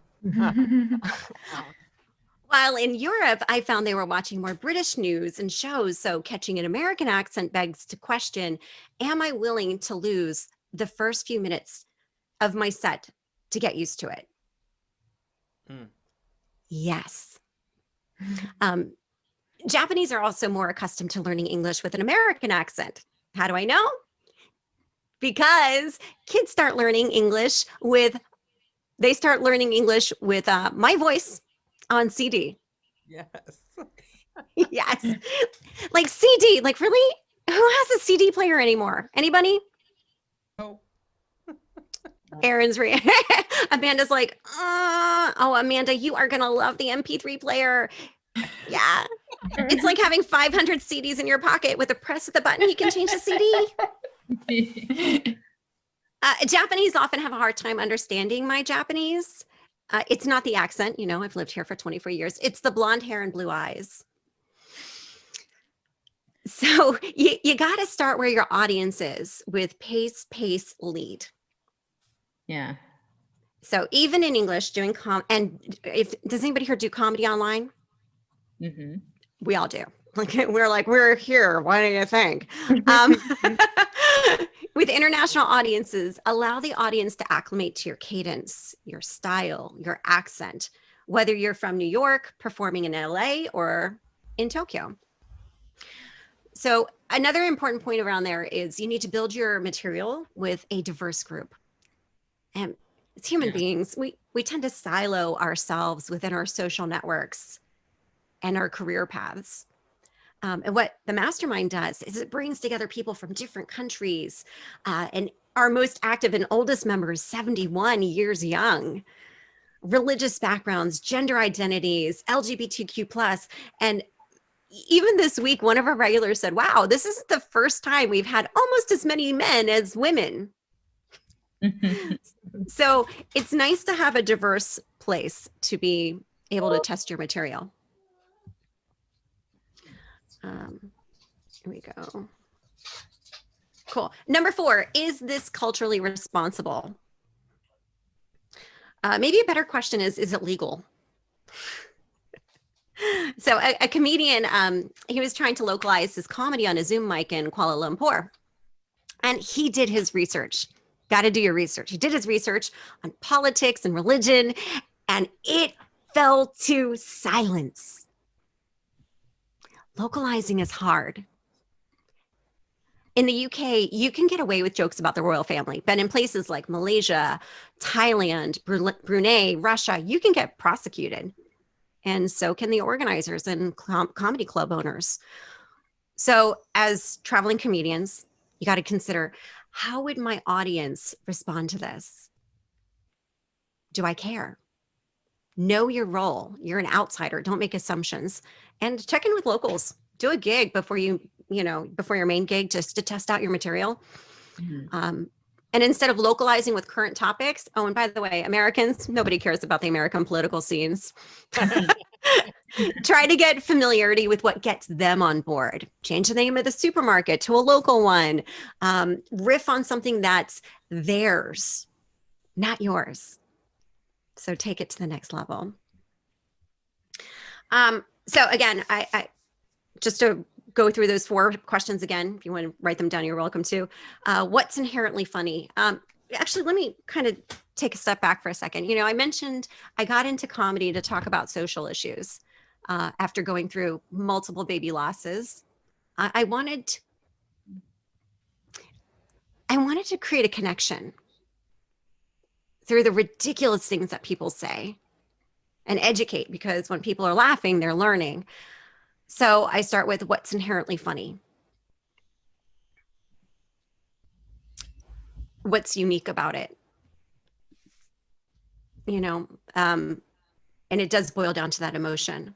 in Europe, I found they were watching more British news and shows. So catching an American accent begs to question, am I willing to lose the first few minutes of my set to get used to it? Yes. Japanese are also more accustomed to learning English with an American accent. How do I know? Because kids start learning English with my voice on CD. Yes. Yes. Like CD, like really? Who has a CD player anymore? Anybody? No. Erin's Amanda's like, oh, Amanda, you are going to love the MP3 player. Yeah. It's like having 500 CDs in your pocket. With a press of the button, you can change the CD. Japanese often have a hard time understanding my Japanese. It's not the accent. I've lived here for 24 years. It's the blonde hair and blue eyes. So you got to start where your audience is with pace, lead. Yeah. So even in English, doing does anybody here do comedy online? Mm-hmm. We all do. We're here. What do you think? With international audiences, allow the audience to acclimate to your cadence, your style, your accent, whether you're from New York, performing in LA, or in Tokyo. So another important point around there is you need to build your material with a diverse group. And as human beings, we tend to silo ourselves within our social networks and our career paths. And what the mastermind does is it brings together people from different countries. And our most active and oldest member is 71 years young. Religious backgrounds, gender identities, LGBTQ+. And even this week, one of our regulars said, wow, this is the first time we've had almost as many men as women. So it's nice to have a diverse place to be able to test your material. Here we go. Cool. Number 4, is this culturally responsible? Maybe a better question is it legal? So a comedian, he was trying to localize his comedy on a Zoom mic in Kuala Lumpur. And he did his research. Got to do your research. He did his research on politics and religion, and it fell to silence. Localizing is hard. In the UK, you can get away with jokes about the royal family, but in places like Malaysia, Thailand, Brunei, Russia, you can get prosecuted. And so can the organizers and comedy club owners. So as traveling comedians, you got to consider, how would my audience respond to this? Do I care? Know your role. You're an outsider. Don't make assumptions. And check in with locals. Do a gig before before your main gig, just to test out your material. Mm-hmm. And instead of localizing with current topics, oh, and by the way, Americans, nobody cares about the American political scenes. Try to get familiarity with what gets them on board. Change the name of the supermarket to a local one. Riff on something that's theirs, not yours. So take it to the next level. So again, I just to go through those 4 questions again. If you want to write them down, you're welcome to. What's inherently funny? Actually, let me kind of take a step back for a second. I mentioned I got into comedy to talk about social issues after going through multiple baby losses. I wanted I wanted to create a connection through the ridiculous things that people say and educate, because when people are laughing, they're learning. So I start with what's inherently funny. What's unique about it? And it does boil down to that emotion.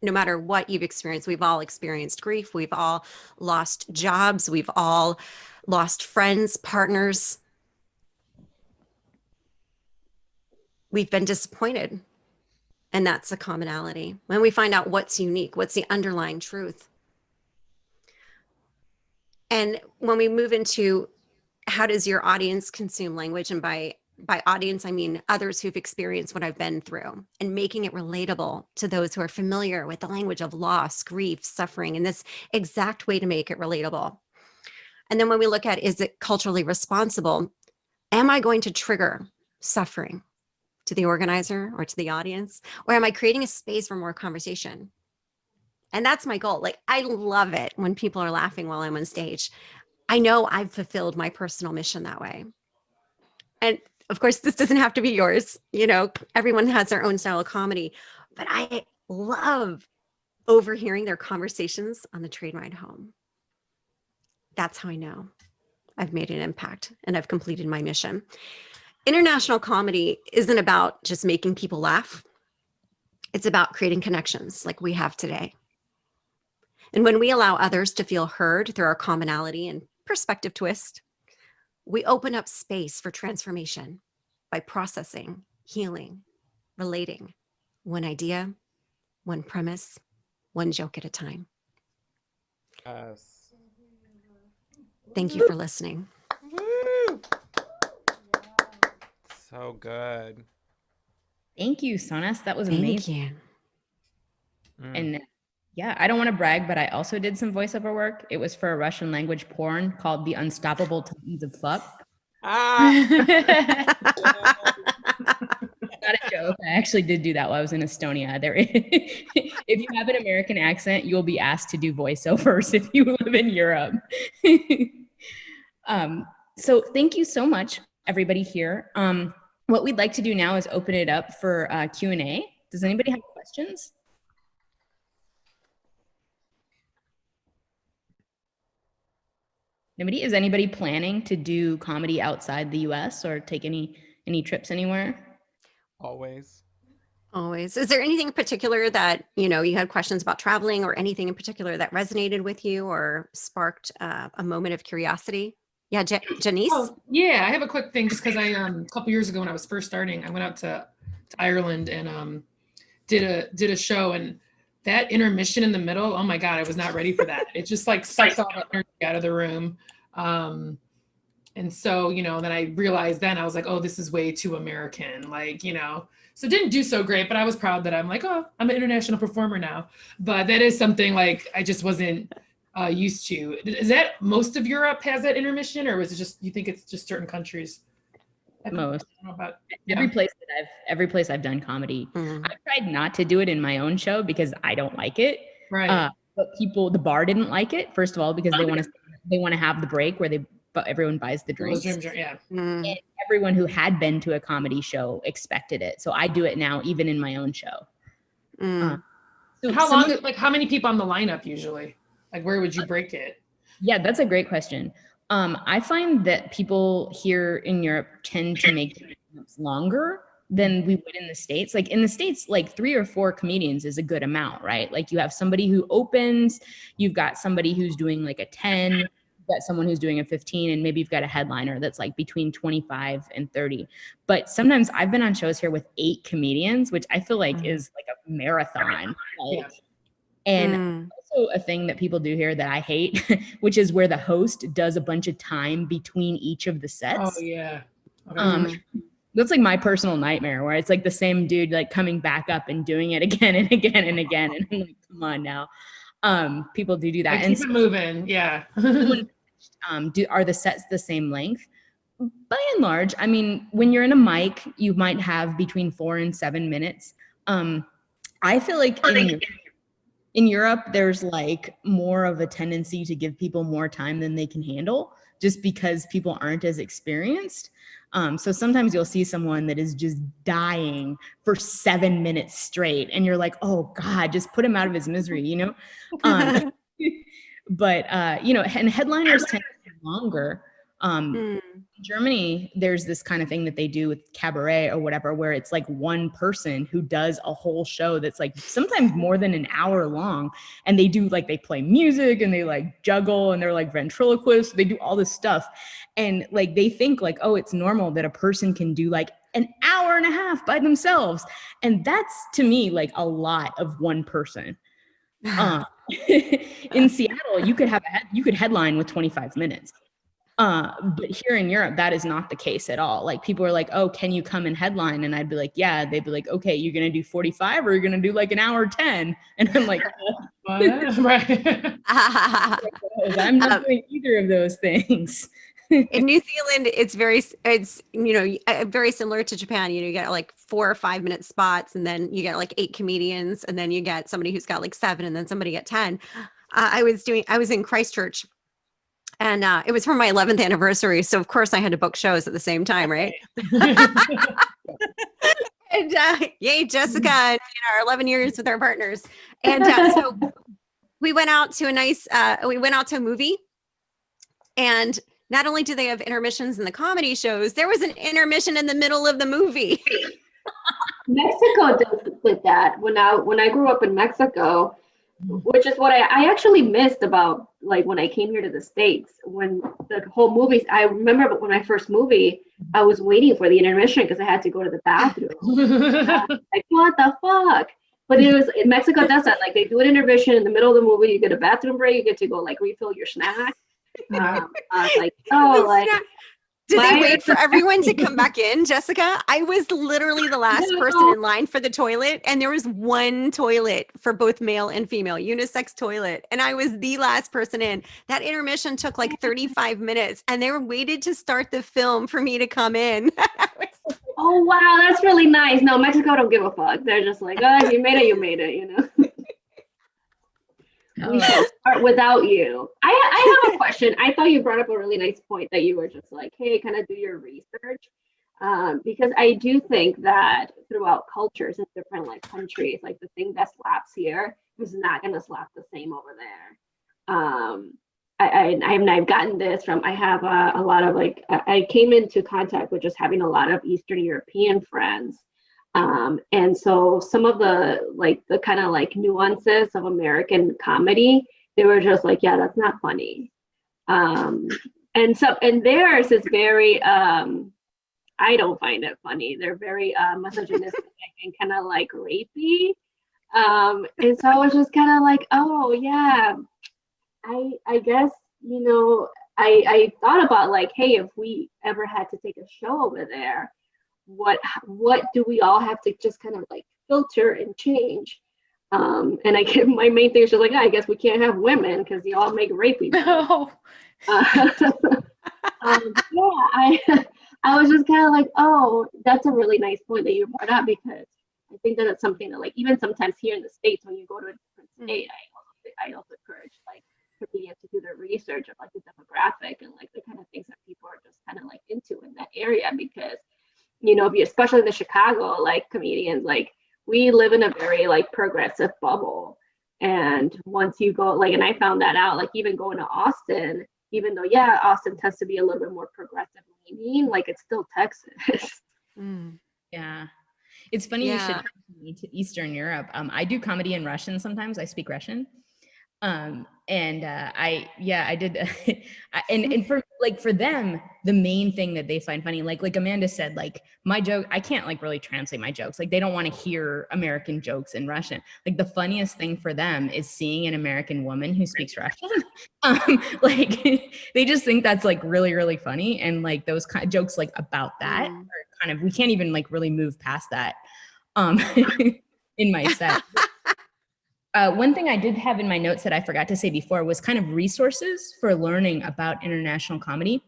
No matter what you've experienced, we've all experienced grief. We've all lost jobs. We've all lost friends, partners. We've been disappointed. And that's a commonality. When we find out what's unique, what's the underlying truth. And when we move into how does your audience consume language, and by audience, I mean others who've experienced what I've been through, and making it relatable to those who are familiar with the language of loss, grief, suffering, and this exact way to make it relatable. And then when we look at, is it culturally responsible? Am I going to trigger suffering to the organizer or to the audience? Or am I creating a space for more conversation? And that's my goal. Like, I love it when people are laughing while I'm on stage. I know I've fulfilled my personal mission that way. And of course, this doesn't have to be yours. Everyone has their own style of comedy, but I love overhearing their conversations on the train ride home. That's how I know I've made an impact and I've completed my mission. International comedy isn't about just making people laugh. It's about creating connections like we have today. And when we allow others to feel heard through our commonality and perspective twist, we open up space for transformation by processing, healing, relating, one idea, one premise, one joke at a time. Yes. Thank you for listening. Woo! So good. Thank you, Soness. That was Thank amazing. you. And yeah, I don't want to brag, but I also did some voiceover work. It was for a Russian language porn called The Unstoppable Titans of Fuck. Ah! Not a joke. I actually did do that while I was in Estonia. If you have an American accent, you'll be asked to do voiceovers if you live in Europe. So thank you so much, everybody here. What we'd like to do now is open it up for Q&A. Does anybody have questions? Nobody? Is anybody planning to do comedy outside the US or take any trips anywhere? Always. Always. Is there anything in particular that, you had questions about traveling, or anything in particular that resonated with you or sparked a moment of curiosity? Yeah, Janice? Oh, yeah, I have a quick thing just because a couple years ago when I was first starting, I went out to Ireland and did a show, and that intermission in the middle, oh my God, I was not ready for that. It just like sucked all the energy out of the room. And so, then I realized I was like, oh, this is way too American, so it didn't do so great, but I was proud that I'm like, oh, I'm an international performer now. But that is something like I just wasn't used to. Is that most of Europe has that intermission, or was it just, you think it's just certain countries? Most. I don't know about, Every place I've done comedy. I tried not to do it in my own show because I don't like it. Right. But the bar didn't like it, first of all, because they want to have the break where everyone buys the drinks. Yeah. And everyone who had been to a comedy show expected it. So I do it now, even in my own show. So how many people on the lineup usually? Like, where would you break it? Yeah, that's a great question. I find that people here in Europe tend to make it longer than we would in the States. Like in the States, like 3 or 4 comedians is a good amount, right? Like you have somebody who opens, you've got somebody who's doing like a 10, you've got someone who's doing a 15, and maybe you've got a headliner that's like between 25 and 30. But sometimes I've been on shows here with 8 comedians, which I feel like is like a marathon. And also a thing that people do here that I hate, which is where the host does a bunch of time between each of the sets. Oh yeah. That's like my personal nightmare, where it's like the same dude like coming back up and doing it again and again and again. And I'm like, come on now. People do that. Keep it moving. Yeah. Are the sets the same length? By and large, I mean, when you're in a mic, you might have between 4 and 7 minutes. I feel like in Europe, there's like more of a tendency to give people more time than they can handle. just because people aren't as experienced. So sometimes you'll see someone that is just dying for 7 minutes straight, and you're like, oh God, just put him out of his misery, you know? But, you know, and headliners tend to be longer. In Germany, there's this kind of thing that they do with cabaret or whatever, where it's like one person who does a whole show that's like sometimes more than an hour long. And they do like, they play music and they like juggle and they're like ventriloquists. They do all this stuff. And like, they think like, oh, it's normal that a person can do like an hour and a half by themselves. And that's to me like a lot of one person. In Seattle, you could headline with 25 minutes. But here in Europe, that is not the case at all. Like people are like, oh, can you come and headline? And I'd be like, yeah. They'd be like, okay, you're going to do 45 or you're going to do like an hour 10. And I'm like, Right. I'm not doing either of those things. In New Zealand, it's you know, very similar to Japan. You know, you get like 4 or 5 minute spots, and then you get like 8 comedians, and then you get somebody who's got like 7, and then somebody get 10. I was in Christchurch, and it was for my 11th anniversary, so of course I had to book shows at the same time, right? And yay, Jessica, and our 11 years with our partners, and so we went out to a movie, and not only do they have intermissions in the comedy shows, there was an intermission in the middle of the movie. Mexico does with that. When I grew up in Mexico, which is what I actually missed about like when I came here to the States, when the whole movies, I remember when my first movie, I was waiting for the intermission because I had to go to the bathroom. Like, what the fuck? But Mexico does that. Like they do an intermission in the middle of the movie, you get a bathroom break, you get to go like refill your snack. I was like, oh, like. Did they wait for everyone to come back in, Jessica? I was literally the last person in line for the toilet, and there was one toilet for both male and female, unisex toilet, and I was the last person in. That intermission took like 35 minutes, and they waited to start the film for me to come in. Oh, wow, that's really nice. No, Mexico don't give a fuck. They're just like, oh, you made it, you know? We shall start without you. I have a question. I thought you brought up a really nice point that you were just like, hey, kind of do your research. Because I do think that throughout cultures in different like countries, like the thing that slaps here is not going to slap the same over there. I've gotten this from, I have a lot of like, I came into contact with just having a lot of Eastern European friends. And so some of the kind of like nuances of American comedy, they were just like, yeah, that's not funny. And theirs is very, I don't find it funny. They're very misogynistic and kind of like rapey. And so I was just kind of like, oh yeah, I guess, you know, I thought about like, hey, if we ever had to take a show over there, what do we all have to just kind of like filter and change? And my main thing is just like, I guess we can't have women because you all make rapey. No. Yeah, I was just kind of like, oh, that's a really nice point that you brought up, because I think that it's something that like even sometimes here in the States when you go to a different state, I also encourage like comedians to do their research of like the demographic and like the kind of things that people are just kind of like into in that area, because you know, especially in the Chicago, like comedians, like we live in a very like progressive bubble. And once you go, like, and I found that out, like even going to Austin, even though, yeah, Austin tends to be a little bit more progressive leaning, like it's still Texas. Yeah. It's funny you should come to me to Eastern Europe. I do comedy in Russian sometimes. I speak Russian. I did. And for them, the main thing that they find funny, like Amanda said, like my joke, I can't like really translate my jokes. Like they don't want to hear American jokes in Russian. Like the funniest thing for them is seeing an American woman who speaks Russian. Like they just think that's like really, really funny. And like those kind of jokes like about that are kind of, we can't even like really move past that in my set. One thing I did have in my notes that I forgot to say before was kind of resources for learning about international comedy.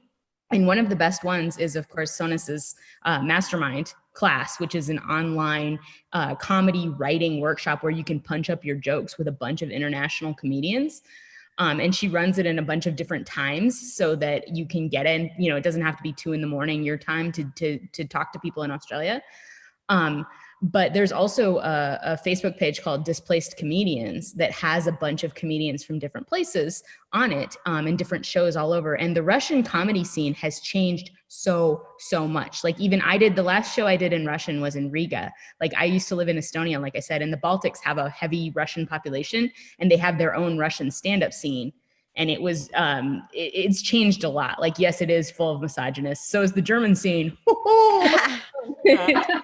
And one of the best ones is, of course, Soness's Mastermind class, which is an online comedy writing workshop where you can punch up your jokes with a bunch of international comedians. And she runs it in a bunch of different times so that you can get in, you know, it doesn't have to be 2 a.m. your time to talk to people in Australia. But there's also a Facebook page called Displaced Comedians that has a bunch of comedians from different places on it, and different shows all over. And the Russian comedy scene has changed so much. Like even the last show I did in Russian was in Riga. Like I used to live in Estonia, like I said, and the Baltics have a heavy Russian population and they have their own Russian stand-up scene. And it was, it's changed a lot. Like, yes, it is full of misogynists. So is the German scene. But yeah.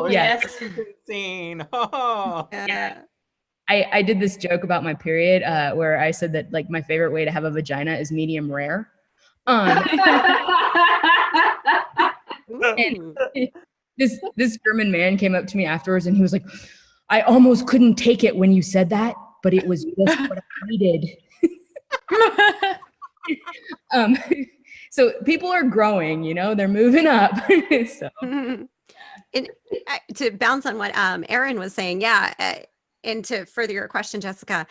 Yes. Scene. Oh. Yeah. I did this joke about my period where I said that like my favorite way to have a vagina is medium rare. And this German man came up to me afterwards and he was like, I almost couldn't take it when you said that, but it was just what I needed. So people are growing, you know, they're moving up. So. And to bounce on what Erin was saying, and to further your question, Jessica,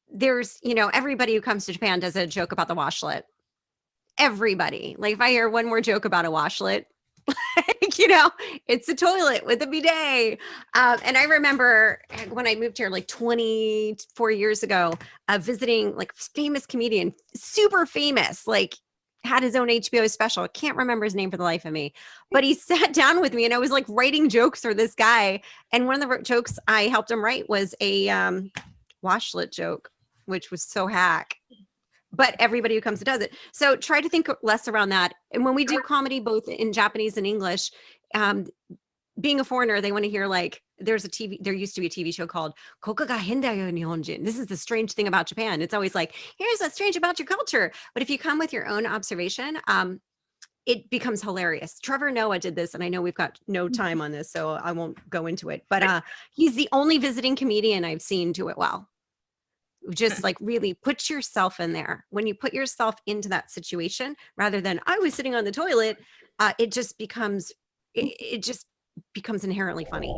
there's, you know, everybody who comes to Japan does a joke about the washlet. Everybody. Like if I hear one more joke about a washlet, like, you know, it's a toilet with a bidet. And I remember when I moved here like 24 years ago, visiting like famous comedian, super famous, like had his own HBO special. I can't remember his name for the life of me, but he sat down with me and I was like writing jokes for this guy. And one of the jokes I helped him write was a washlet joke, which was so hack. But everybody who comes does it. So try to think less around that. And when we do comedy, both in Japanese and English, being a foreigner, they want to hear like, there used to be a TV show called Koka ga Henda yo Nihonjin. This is the strange thing about Japan. It's always like, here's what's strange about your culture. But if you come with your own observation, it becomes hilarious. Trevor Noah did this, and I know we've got no time on this, so I won't go into it. But he's the only visiting comedian I've seen do it well. Just like really put yourself in there. When you put yourself into that situation, rather than I was sitting on the toilet, it just becomes inherently funny.